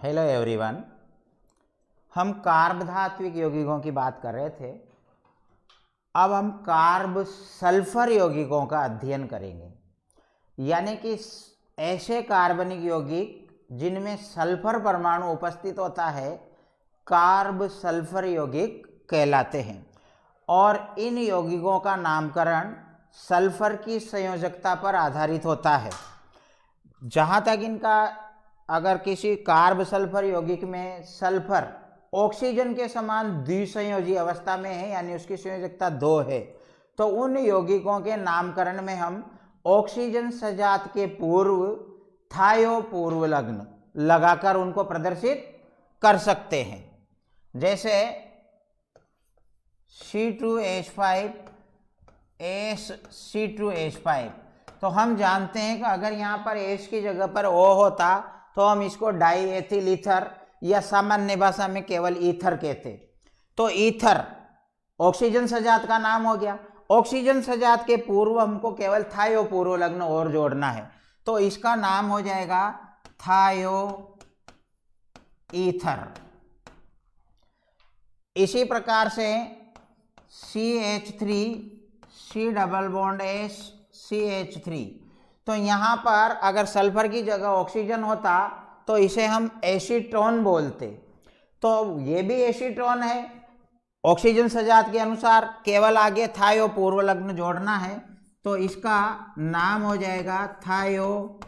Hello everyone. हम carb धात्विक यौगिकों की बात कर रहे थे। अब हम कार्ब सल्फर यौगिकों का अध्ययन करेंगे, यानी कि ऐसे कार्बनिक यौगिक जिनमें सल्फर परमाणु उपस्थित होता है, कार्ब सल्फर यौगिक कहलाते हैं। और इन यौगिकों का नामकरण सल्फर की संयोजकता पर आधारित होता है। जहाँ तक इनका, अगर किसी कार्ब सल्फर यौगिक में सल्फर ऑक्सीजन के समान द्विसंयोजी अवस्था में है, यानी उसकी संयोजकता 2 है, तो उन यौगिकों के नामकरण में हम ऑक्सीजन सजात के पूर्व थायो पूर्व लग्न लगाकर उनको प्रदर्शित कर सकते हैं। जैसे C2H5 C2H5, तो हम जानते हैं कि अगर यहाँ पर H की जगह पर O होता तो हम इसको डाई एथिल ईथर या सामान्य भाषा में केवल ईथर कहते। तो ईथर ऑक्सीजन सजात का नाम हो गया। ऑक्सीजन सजात के पूर्व हमको केवल थायो पूर्व लग्न और जोड़ना है, तो इसका नाम हो जाएगा थायो ईथर। इसी प्रकार से CH3 C double bond H CH3, तो यहाँ पर अगर सल्फर की जगह ऑक्सीजन होता तो इसे हम एसीटोन बोलते। तो ये भी एसीटोन है, ऑक्सीजन सजात के अनुसार केवल आगे थायो पूर्व लग्न जोड़ना है, तो इसका नाम हो जाएगा थायो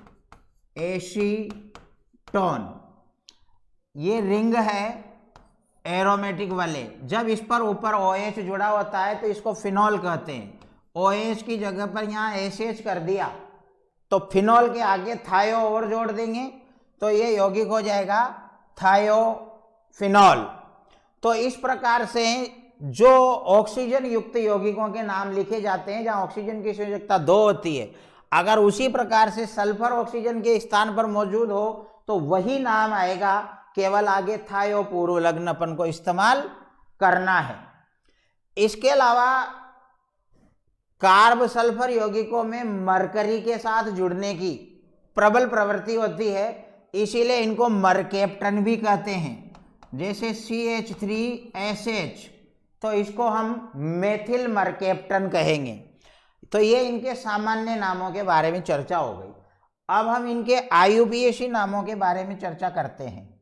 एसीटोन। ये रिंग है एरोमेटिक वाले। जब इस पर ऊपर OH जुड़ा होता है तो इसको फिनॉल कहते हैं। OH की जगह पर यहाँ SH कर दिया तो फिनॉल के आगे थायो और जोड़ देंगे तो ये यौगिक हो जाएगा थायोफिनॉल। तो इस प्रकार से जो ऑक्सीजन युक्त यौगिकों के नाम लिखे जाते हैं जहाँ ऑक्सीजन की संयोजकता 2 होती है, अगर उसी प्रकार से सल्फर ऑक्सीजन के स्थान पर मौजूद हो तो वही नाम आएगा, केवल आगे थायो पूर्व लग्न अपन को इस्तेमाल करना है। इसके अलावा कार्ब सल्फर यौगिकों में मरकरी के साथ जुड़ने की प्रबल प्रवृत्ति होती है, इसीलिए इनको मरकेप्टन भी कहते हैं। जैसे CH3SH, तो इसको हम मेथिल मरकेप्टन कहेंगे। तो ये इनके सामान्य नामों के बारे में चर्चा हो गई। अब हम इनके IUPAC नामों के बारे में चर्चा करते हैं।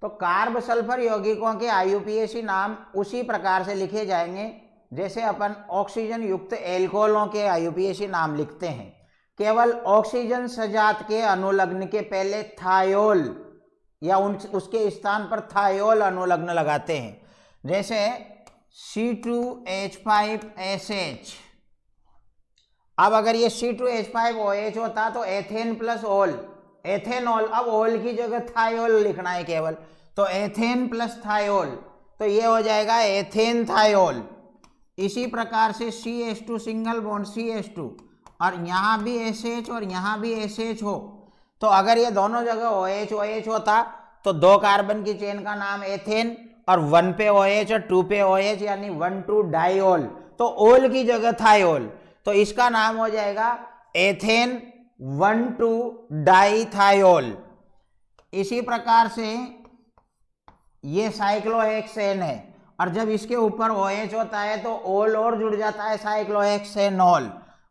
तो कार्ब सल्फर यौगिकों के IUPAC नाम उसी प्रकार से लिखे जाएंगे जैसे अपन ऑक्सीजन युक्त एल्कोहलों के IUPAC नाम लिखते हैं। केवल ऑक्सीजन सजात के अनुलग्न के पहले थायोल या उसके स्थान पर थायोल अनुलग्न लगाते हैं। जैसे C2H5SH। अब अगर ये C2H5OH होता तो एथेन प्लस ओल, एथेनॉल। अब ओल की जगह थायोल लिखना है केवल, तो एथेन प्लस थायोल, तो ये हो जाएगा एथेन थायोल। इसी प्रकार से CH2 सिंगल बॉन्ड CH2, और यहाँ भी SH और यहाँ भी SH हो, तो अगर ये दोनों जगह OH होता तो 2 कार्बन की चेन का नाम एथेन, और 1 पे OH और 2 पे OH यानी 1,2 डाइओल, तो ओल की जगह थायोल, तो इसका नाम हो जाएगा एथेन 1,2 डाइथायोल। इसी प्रकार से ये साइक्लोहेक्सेन है, और जब इसके ऊपर OH होता है तो ओल और जुड़ जाता है, साइक्लोहेक्सेनॉल।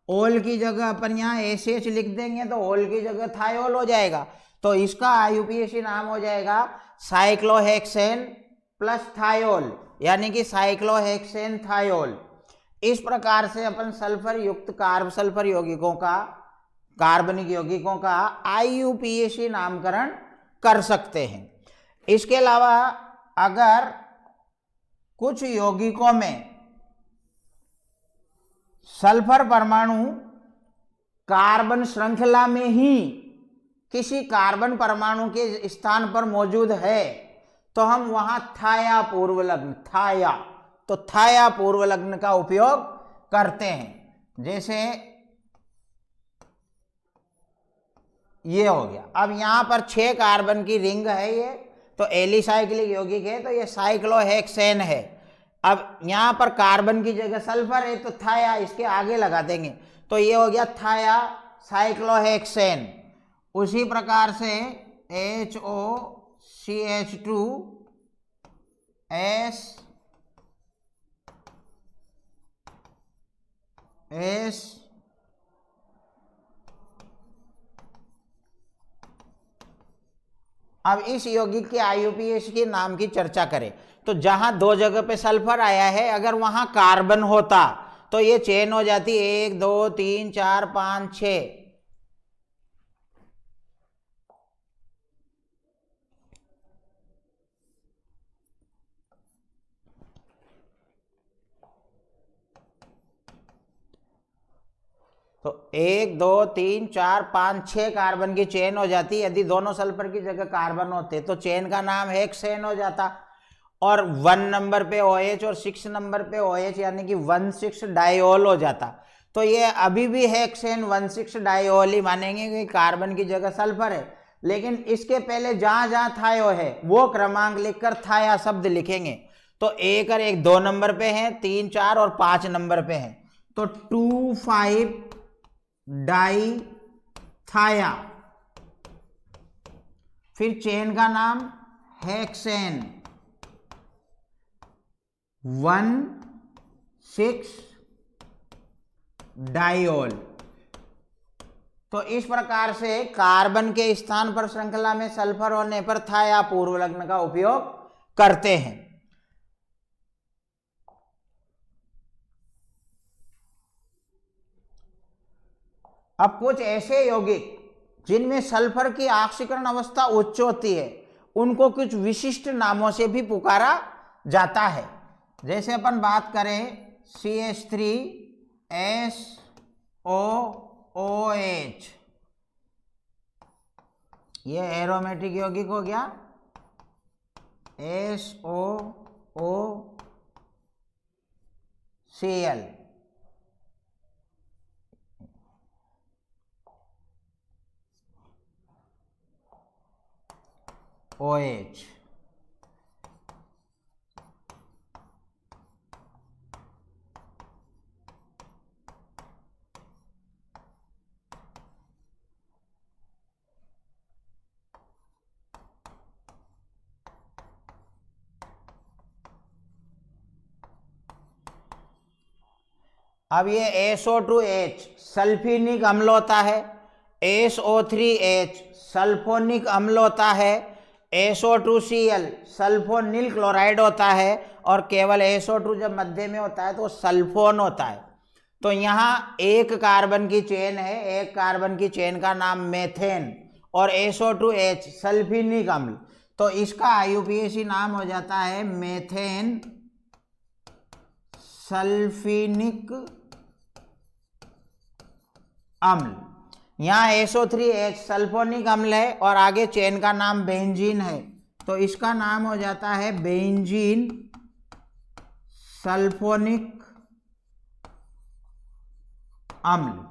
ओल की जगह अपन यहाँ SH लिख देंगे तो ओल की जगह थायोल हो जाएगा, तो इसका IUPAC नाम हो जाएगा साइक्लोहेक्सेन प्लस थायोल, यानी कि साइक्लोहेक्सेन थायोल। इस प्रकार से अपन सल्फर युक्त कार्ब सल्फर यौगिकों का, कार्बनिक यौगिकों का IUPAC नामकरण कर सकते हैं। इसके अलावा अगर कुछ यौगिकों में सल्फर परमाणु कार्बन श्रृंखला में ही किसी कार्बन परमाणु के स्थान पर मौजूद है तो हम वहां थाया पूर्व लग्न, थाया, तो थाया पूर्व लग्न का उपयोग करते हैं। जैसे ये हो गया। अब यहां पर 6 कार्बन की रिंग है, ये तो एलिसाइक्लिक यौगिक है, तो ये साइक्लोहेक्सेन है। अब यहां पर कार्बन की जगह सल्फर है तो थाया इसके आगे लगा देंगे, तो ये हो गया थाया साइक्लोहेक्सेन। उसी प्रकार से HOCH2S अब इस यौगिक के IUPAC के नाम की चर्चा करें तो जहां दो जगह पे सल्फर आया है, अगर वहां कार्बन होता तो ये चेन हो जाती 1 2 3 4 5 6। तो 1 2 3 4 5 6 कार्बन की चेन हो जाती। यदि दोनों सल्फर की जगह कार्बन होते तो चेन का नाम हेक्सेन हो जाता, और 1 नंबर पे OH और 6 नंबर पे OH यानी कि 1,6 डाइऑल हो जाता। तो ये अभी भी हेक्सेन 1,6 डाइऑल ही मानेंगे कि कार्बन की जगह सल्फर है, लेकिन इसके पहले जहां जहां थायो है वो क्रमांक लिखकर थाया शब्द लिखेंगे। तो 1 और 1 2 नंबर पे है, 3 4 और 5 नंबर पे है, तो 2,5 डाई थाया, फिर चेन का नाम हेक्सेन 1,6 डाइऑल। तो इस प्रकार से कार्बन के स्थान पर श्रृंखला में सल्फर होने पर थाया पूर्व लग्न का उपयोग करते हैं। अब कुछ ऐसे यौगिक जिनमें सल्फर की ऑक्सीकरण अवस्था उच्च होती है, उनको कुछ विशिष्ट नामों से भी पुकारा जाता है। जैसे अपन बात करें CH3SOOH, ये एरोमेटिक यौगिक हो गया, SOOCl। OH अब ये SO2H सल्फिनिक अम्ल होता है, SO3H सल्फोनिक अम्ल होता है, SO2Cl सल्फोनिल क्लोराइड होता है, और केवल SO2 जब मध्य में होता है तो सल्फोन होता है। तो यहाँ एक कार्बन की चेन है, एक कार्बन की चेन का नाम मेथेन और SO2H सल्फिनिक अम्ल, तो इसका IUPAC नाम हो जाता है मेथेन सल्फिनिक अम्ल। यहाँ SO3H सल्फोनिक अम्ल है और आगे चेन का नाम बेंजीन है, तो इसका नाम हो जाता है बेंजीन सल्फोनिक अम्ल।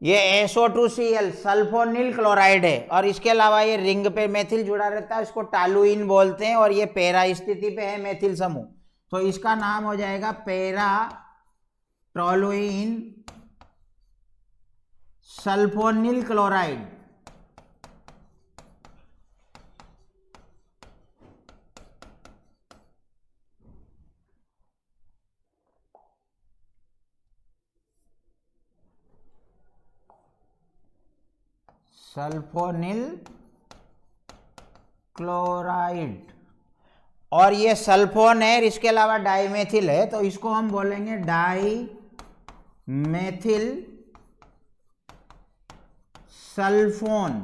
ये SO2Cl सल्फोनिल क्लोराइड है, और इसके अलावा ये रिंग पे मेथिल जुड़ा रहता है, इसको टालुइन बोलते हैं, और ये पैरा स्थिति पे है मेथिल समूह, तो इसका नाम हो जाएगा para toluene sulphonyl chloride. Sulphonyl chloride, और ये सल्फोन है, इसके अलावा डाइमेथिल है, तो इसको हम बोलेंगे डाइमेथिल सल्फोन।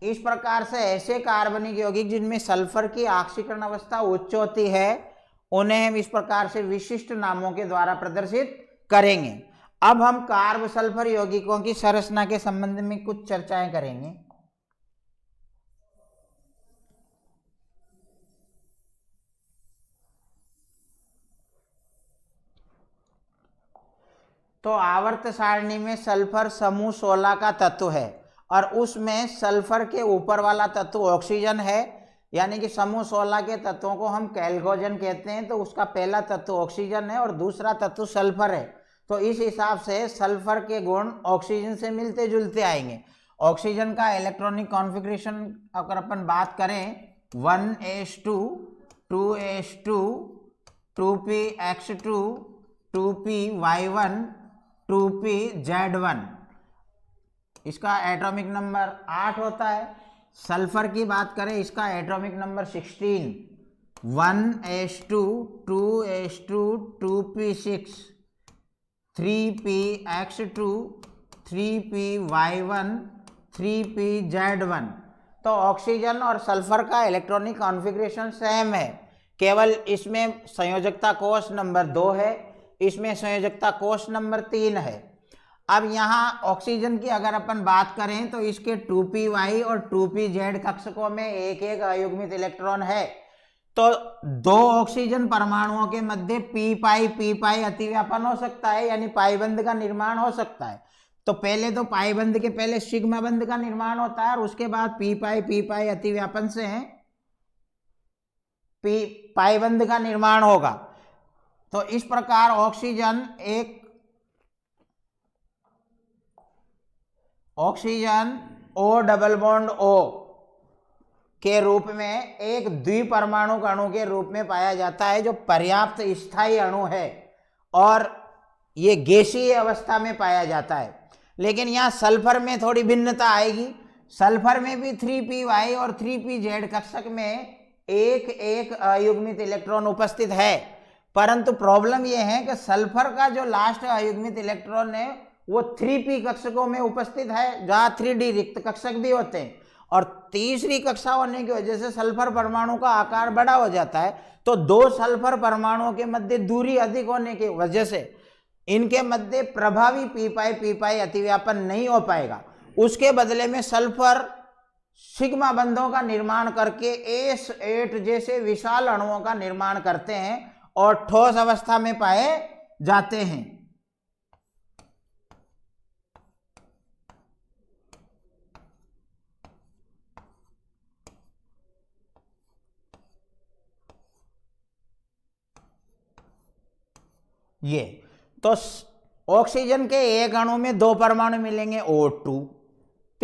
इस प्रकार से ऐसे कार्बनिक यौगिक जिनमें सल्फर की ऑक्सीकरण अवस्था उच्च होती है, उन्हें हम इस प्रकार से विशिष्ट नामों के द्वारा प्रदर्शित करेंगे। अब हम कार्ब सल्फर यौगिकों की संरचना के संबंध में कुछ चर्चाएं करेंगे। तो आवर्त सारणी में सल्फर समूह 16 का तत्व है, और उसमें सल्फर के ऊपर वाला तत्व ऑक्सीजन है, यानी कि समूह 16 के तत्वों को हम कैल्कोजन कहते हैं। तो उसका पहला तत्व ऑक्सीजन है और दूसरा तत्व सल्फर है। तो इस हिसाब से सल्फर के गुण ऑक्सीजन से मिलते जुलते आएंगे। ऑक्सीजन का इलेक्ट्रॉनिक कॉन्फ़िगरेशन अगर अपन बात करें 1s2 2s2 2px2 2py1 2pz1, इसका एटॉमिक नंबर 8 होता है। सल्फर की बात करें, इसका atomic number 16, 1s2 2s2 2p6 3px2 3py1 3pz1। तो ऑक्सीजन और सल्फर का इलेक्ट्रॉनिक कॉन्फ़िगरेशन सेम है, केवल इसमें संयोजकता कोष नंबर 2 है, इसमें संयोजकता कोष नंबर 3 है। अब यहाँ ऑक्सीजन की अगर अपन बात करें तो इसके 2py और 2pz कक्षकों में एक एक अयुग्मित इलेक्ट्रॉन है। तो दो ऑक्सीजन परमाणुओं के मध्य p अतिव्यापन हो सकता है, यानी पाई बंध का निर्माण हो सकता है। तो पहले तो पाई बंध के पहले सिग्मा बंध का निर्माण होता है और उसके बाद p अतिव्यापन से है पाई बंध का निर्माण होगा। तो इस प्रकार oxygen O double bond O के रूप में एक द्विपरमाणु अणु के रूप में पाया जाता है, जो पर्याप्त स्थायी अणु है और ये गैसीय अवस्था में पाया जाता है। लेकिन यहाँ सल्फर में थोड़ी भिन्नता आएगी। सल्फर में भी 3py और 3pz कक्षक में एक एक अयुग्मित इलेक्ट्रॉन उपस्थित है, परंतु प्रॉब्लम यह है कि सल्फर का जो लास्ट अयुग्मित इलेक्ट्रॉन है वो 3p कक्षकों में उपस्थित है, जहाँ 3d रिक्त कक्षक भी होते हैं। और तीसरी कक्षा होने की वजह से सल्फर परमाणु का आकार बड़ा हो जाता है। तो दो सल्फर परमाणुओं के मध्य दूरी अधिक होने की वजह से इनके मध्य प्रभावी p अतिव्यापन नहीं हो पाएगा। उसके बदले में सल्फर सिग्मा बंधों का निर्माण करके S8 जैसे विशाल अणुओं का निर्माण करते हैं और ठोस अवस्था में पाए जाते हैं। ये तो ऑक्सीजन के एक अणु में दो परमाणु मिलेंगे O2, p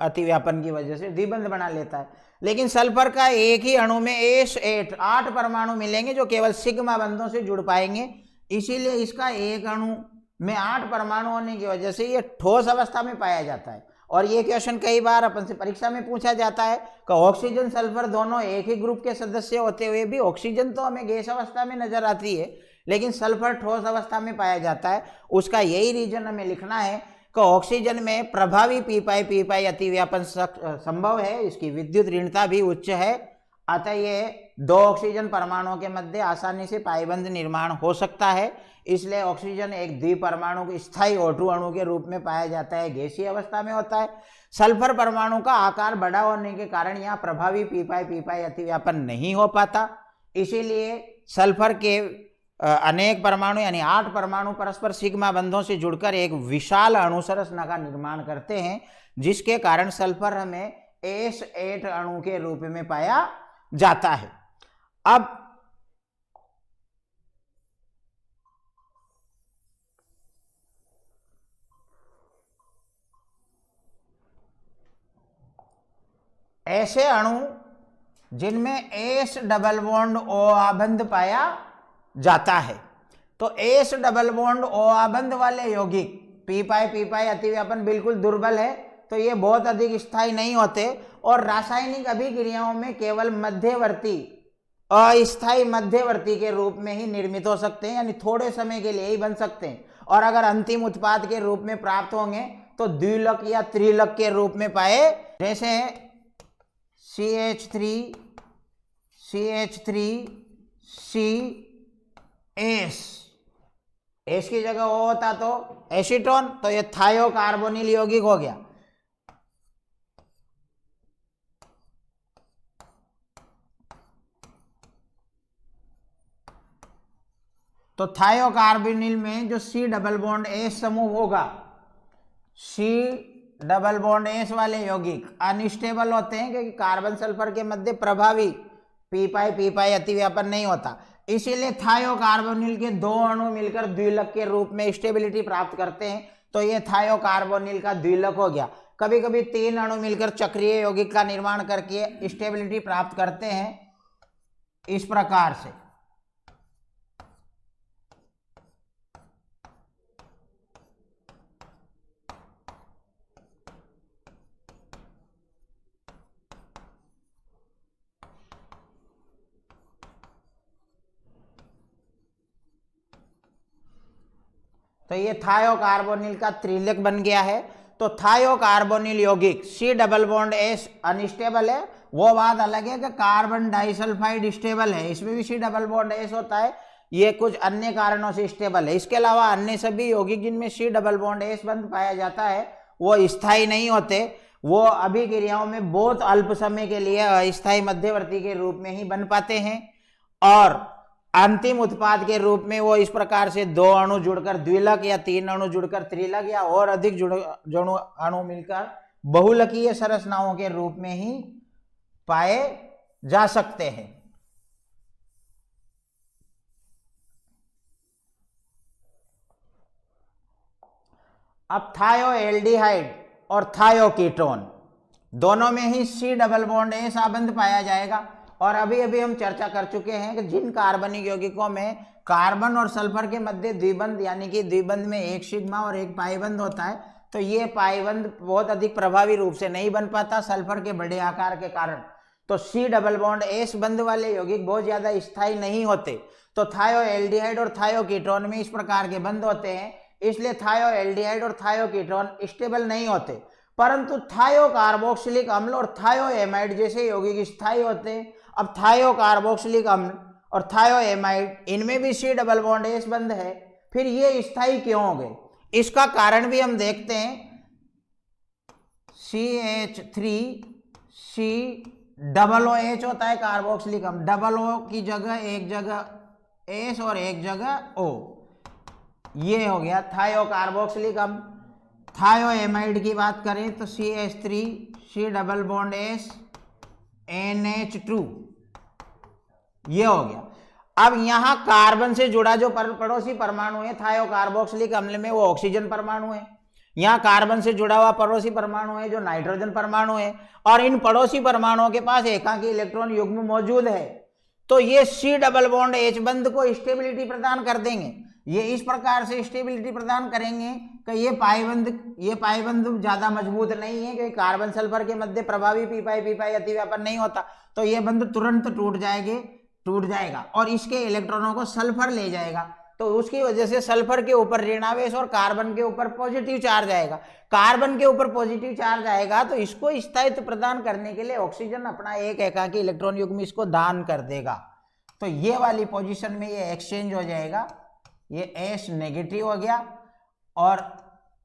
अतिव्यापन की वजह से द्विबंध बना लेता है। लेकिन सल्फर का एक ही अणु में S8 8 परमाणु मिलेंगे जो केवल सिग्मा बंधों से जुड़ पाएंगे। इसीलिए इसका एक अणु में 8 परमाणु होने की वजह से ये ठोस अवस्था में पाया जाता है। और ये क्वेश्चन कई बार अपन से परीक्षा में पूछा जाता है कि ऑक्सीजन सल्फर दोनों एक ही ग्रुप के सदस्य होते हुए भी ऑक्सीजन तो हमें गैस अवस्था में नजर आती है, लेकिन सल्फर ठोस अवस्था में पाया जाता है। उसका यही रीजन हमें लिखना है कि ऑक्सीजन में प्रभावी p अतिव्यापन संभव है, इसकी विद्युत ऋणता भी उच्च है, अतः ये दो ऑक्सीजन परमाणुओं के मध्य आसानी से पाईबंध निर्माण हो सकता है। इसलिए ऑक्सीजन एक द्विपरमाणु स्थायी O2 अणु के रूप में पाया जाता है, गैसीय अवस्था में होता है। सल्फर परमाणु का आकार बड़ा होने के कारण यहाँ प्रभावी p अतिव्यापन नहीं हो पाता। इसीलिए सल्फर के अनेक परमाणु यानी 8 परमाणु परस्पर सिग्मा बंधों से जुड़कर एक विशाल अणु संरचना का निर्माण करते हैं, जिसके कारण सल्फर हमें S8 अणु के रूप में पाया जाता है। अब ऐसे अणु जिनमें S डबल बॉन्ड O आबंध पाया जाता है, तो S डबल बॉन्ड O आबंध वाले यौगिक p अतिव्यापन बिल्कुल दुर्बल है, तो ये बहुत अधिक स्थायी नहीं होते और रासायनिक अभिक्रियाओं में केवल मध्यवर्ती अस्थायी मध्यवर्ती के रूप में ही निर्मित हो सकते हैं, यानी थोड़े समय के लिए ही बन सकते हैं। और अगर अंतिम उत्पाद के रूप में प्राप्त होंगे तो द्विलक या त्रिलक के रूप में पाए, जैसे CH3 S की जगह O होता तो एसीटोन, तो ये थायोकार्बोनिल यौगिक हो गया। तो थायोकार्बोनिल में जो C डबल बॉन्ड S समूह होगा, C डबल बॉन्ड एस वाले यौगिक अनस्टेबल होते हैं क्योंकि कार्बन सल्फर के मध्य प्रभावी पी पाई अतिव्यापन नहीं होता। इसीलिए थायोकार्बोनिल के दो अणु मिलकर द्विलक के रूप में स्टेबिलिटी प्राप्त करते हैं, तो ये थायोकार्बोनिल का द्विलक हो गया। कभी कभी तीन अणु मिलकर चक्रीय यौगिक का निर्माण करके स्टेबिलिटी प्राप्त करते हैं इस प्रकार से। तो ये थायोकार्बोनिल का त्रिलक बन गया है। तो थायोकार्बोनिल यौगिक C double bond S unstable है, वो बात अलग है कि कार्बन डाइसल्फाइड स्टेबल है, इसमें भी सी डबल बॉन्ड एस होता है, ये कुछ अन्य कारणों से स्टेबल है। इसके अलावा अन्य सभी यौगिक जिनमें सी डबल बॉन्ड एस बंध पाया जाता है वो स्थायी नहीं होते, वो अभिक्रियाओं में बहुत अल्प समय के लिए अस्थायी मध्यवर्ती के रूप में ही बन पाते हैं और अंतिम उत्पाद के रूप में वो इस प्रकार से दो अणु जुड़कर द्विलक या तीन अणु जुड़कर त्रिलक या और अधिक अणु मिलकर बहुलकीय संरचनाओं के रूप में ही पाए जा सकते हैं। अब थायोएल्डिहाइड और थायोकीटोन दोनों में ही सी डबल बॉन्ड एस आबंध पाया जाएगा। और अभी अभी हम चर्चा कर चुके हैं कि जिन कार्बनिक यौगिकों में कार्बन और सल्फर के मध्य द्विबंध यानी कि द्विबंध में एक सिग्मा और एक पाई बंध होता है, तो ये पाई बंध बहुत अधिक प्रभावी रूप से नहीं बन पाता सल्फर के बड़े आकार के कारण। तो सी डबल बॉन्ड एस बंध वाले यौगिक बहुत ज्यादा स्थायी नहीं होते। तो थायोएल्डिहाइड और थायोकीटोन में इस प्रकार के बंध होते हैं, इसलिए थायोएल्डिहाइड और थायोकीटोन स्टेबल नहीं होते। परंतु थायोकार्बोक्सिलिक अम्ल और थायोएमाइड जैसे यौगिक स्थायी होते हैं। अब थायोकार्बोक्सिलिक अम्ल और थायोएमाइड इनमें भी सी डबल बॉन्ड एस बंध है, फिर ये स्थायी क्यों हो गए? इसका कारण भी हम देखते हैं। CH3C डबल OH होता है कार्बोक्सिलिक अम्ल, डबल O की जगह एक जगह एस और एक जगह O, ये हो गया थायोकार्बोक्सिलिक अम्ल। थायोएमाइड की बात करें तो CH3C double bond S NH2, ये हो गया। अब यहां कार्बन से जुड़ा जो पड़ोसी परमाणु है थायोकार्बोक्सिलिक अम्ल में वो ऑक्सीजन परमाणु है, यहां कार्बन से जुड़ा हुआ पड़ोसी परमाणु है जो नाइट्रोजन परमाणु है, और इन पड़ोसी परमाणुओं के पास एकाकी इलेक्ट्रॉन युग्म मौजूद है। तो ये सी डबल बॉन्ड एच बंध को स्टेबिलिटी प्रदान कर देंगे। ये इस प्रकार से स्टेबिलिटी प्रदान करेंगे कि ये पाई बंध ज्यादा मजबूत नहीं है क्योंकि कार्बन सल्फर के मध्य प्रभावी पी पाई अतिव्यापन नहीं होता, तो ये बंध तुरंत टूट जाएगा और इसके इलेक्ट्रॉनों को सल्फर ले जाएगा। तो उसकी वजह से सल्फर के ऊपर ऋणावेश और कार्बन के ऊपर पॉजिटिव चार्ज आएगा। कार्बन के ऊपर पॉजिटिव चार्ज आएगा तो इसको स्थायित्व प्रदान करने के लिए ऑक्सीजन अपना एक एकाकी इलेक्ट्रॉन युग्म इसको दान कर देगा। तो ये वाली पोजीशन में ये एक्सचेंज हो जाएगा, ये S नेगेटिव हो गया और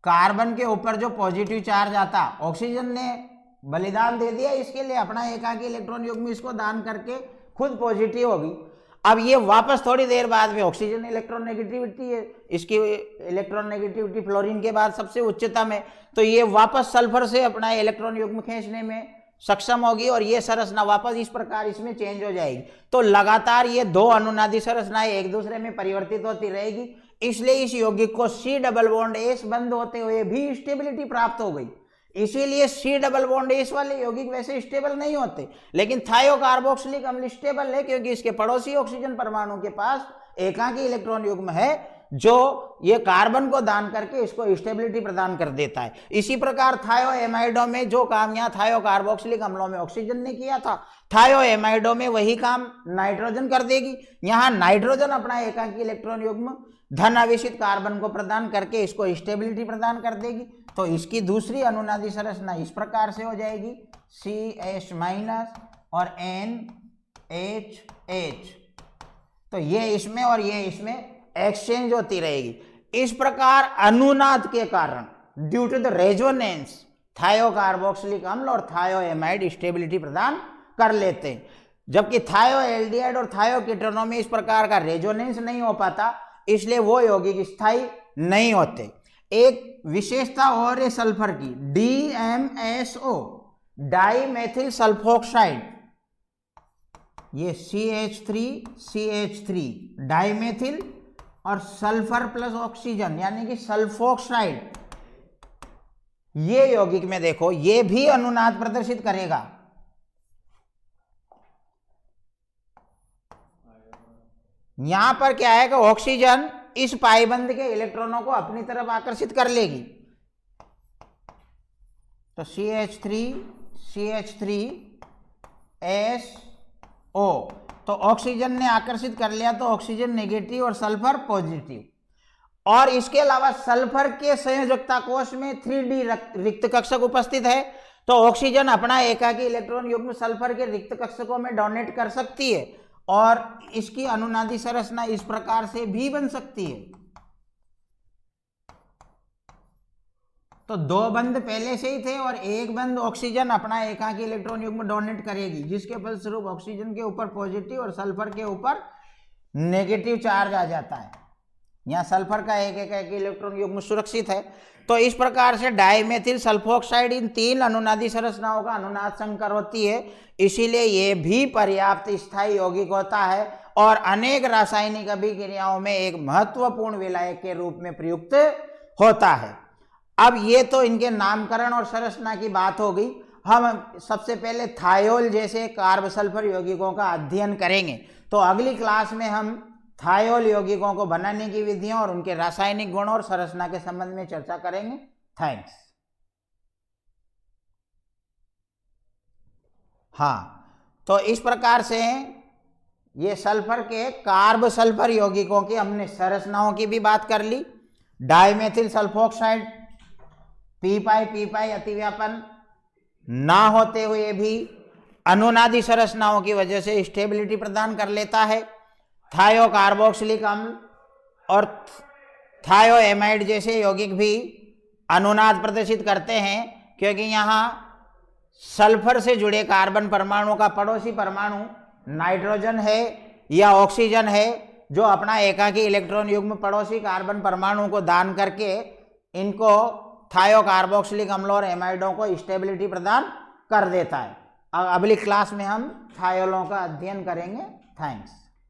कार्बन के ऊपर जो पॉजिटिव चार्ज आता, ऑक्सीजन ने बलिदान दे दिया इसके लिए, अपना एकाकी इलेक्ट्रॉन युग्म इसको दान करके खुद पॉजिटिव होगी। अब ये वापस थोड़ी देर बाद में ऑक्सीजन इलेक्ट्रॉन नेगेटिविटी है, इसकी इलेक्ट्रॉन नेगेटिविटी फ्लोरीन के बाद सबसे उच्चतम है, तो ये वापस सल्फर से अपना इलेक्ट्रॉन युग्म खींचने में सक्षम होगी और ये संरचना वापस इस प्रकार इसमें चेंज हो जाएगी। तो लगातार ये दो अनुनादी संरचनाएं एक दूसरे में परिवर्तित होती रहेगी, इसलिए इस यौगिक को सी डबल बॉन्ड एस बंद होते हुए भी स्टेबिलिटी प्राप्त हो गई। इसीलिए सी डबल बॉन्ड एस वाले यौगिक वैसे स्टेबल नहीं होते, लेकिन थायोकार्बोक्सिलिक अम्ल स्टेबल है क्योंकि इसके पड़ोसी ऑक्सीजन परमाणु के पास एकाकी इलेक्ट्रॉन युग्म है जो ये कार्बन को दान करके इसको स्टेबिलिटी प्रदान कर देता है। इसी प्रकार थायोएमाइडों में जो काम यहाँ थायोकार्बोक्सिलिक अम्लों में ऑक्सीजन ने किया था, थायोएमाइडों में वही काम नाइट्रोजन कर देगी। यहाँ नाइट्रोजन अपना एकाकी इलेक्ट्रॉन युग्म धन आवेशित कार्बन को प्रदान करके इसको स्टेबिलिटी प्रदान कर देगी। तो इसकी दूसरी अनुनादी संरचना इस प्रकार से हो जाएगी, CH- और NHH। तो ये इसमें और ये इसमें एक्सचेंज होती रहेगी। इस प्रकार अनुनाद के कारण ड्यू टू द रेजोनेंस थायोकार्बोक्सिलिक अम्ल और थायोएमाइड स्टेबिलिटी प्रदान कर लेते हैं, जबकि थायोएल्डिहाइड और थायोकीटोनों में इस प्रकार का रेजोनेंस नहीं हो पाता, इसलिए वो यौगिक स्थायी नहीं होते। एक विशेषता और है सल्फर की, DMSO, डाई मेथिल सल्फोक्साइड। ये CH3 डाई मेथिल और सल्फर प्लस ऑक्सीजन यानी कि सल्फोक्साइड, ये यौगिक में देखो ये भी अनुनाद प्रदर्शित करेगा। यहां पर क्या है कि ऑक्सीजन इस पाइबंद के इलेक्ट्रॉनों को अपनी तरफ आकर्षित कर लेगी। तो CH3SO, तो ऑक्सीजन ने आकर्षित कर लिया तो ऑक्सीजन नेगेटिव और सल्फर पॉजिटिव। और इसके अलावा सल्फर के संयोजकता कोश में 3D रिक्त कक्षक उपस्थित है, तो ऑक्सीजन अपना एकाकी इलेक्ट्रॉन युग्म सल्फर के रिक्त कक्षकों में डोनेट कर सकती है और इसकी अनुनादी संरचना इस प्रकार से भी बन सकती है। तो 2 बंद पहले से ही थे और एक बंद ऑक्सीजन अपना एकाकी इलेक्ट्रॉन युग्म डोनेट करेगी, जिसके फलस्वरूप ऑक्सीजन के ऊपर पॉजिटिव और सल्फर के ऊपर नेगेटिव चार्ज आ जाता है। यहाँ सल्फर का एक इलेक्ट्रॉन युग्म सुरक्षित है। तो इस प्रकार से डाइमेथिल सल्फोक्साइड इन 3 अनुनादी संरचनाओं का अनुनाद संकर होती है, इसीलिए ये भी पर्याप्त स्थायी यौगिक होता है और अनेक रासायनिक अभिक्रियाओं में एक महत्वपूर्ण विलायक के रूप में प्रयुक्त होता है। अब ये तो इनके नामकरण और संरचना की बात हो गई। हम सबसे पहले थायोल जैसे कार्ब सल्फर यौगिकों का अध्ययन करेंगे। तो अगली क्लास में हम थायोल यौगिकों को बनाने की विधियों और उनके रासायनिक गुणों और संरचना के संबंध में चर्चा करेंगे। थैंक्स। हाँ, तो इस प्रकार से ये सल्फर के कार्ब सल्फर यौगिकों की हमने संरचनाओं की भी बात कर ली। डाइमेथिल सल्फोक्साइड पी अतिव्यापन ना होते हुए भी अनुनादी संरचनाओं की वजह से स्टेबिलिटी प्रदान कर लेता है। थायो कार्बोक्सिलिक अम्ल और थायोएमाइड जैसे यौगिक भी अनुनाद प्रदर्शित करते हैं, क्योंकि यहाँ सल्फर से जुड़े कार्बन परमाणु का पड़ोसी परमाणु नाइट्रोजन है या ऑक्सीजन है, जो अपना एकाकी इलेक्ट्रॉन युग्म पड़ोसी कार्बन परमाणु को दान करके इनको थायो कार्बोक्सिलिक अम्ल और एमाइडों को स्टेबिलिटी प्रदान कर देता है। अब अगली क्लास में हम थायोलों का अध्ययन करेंगे। थैंक्स।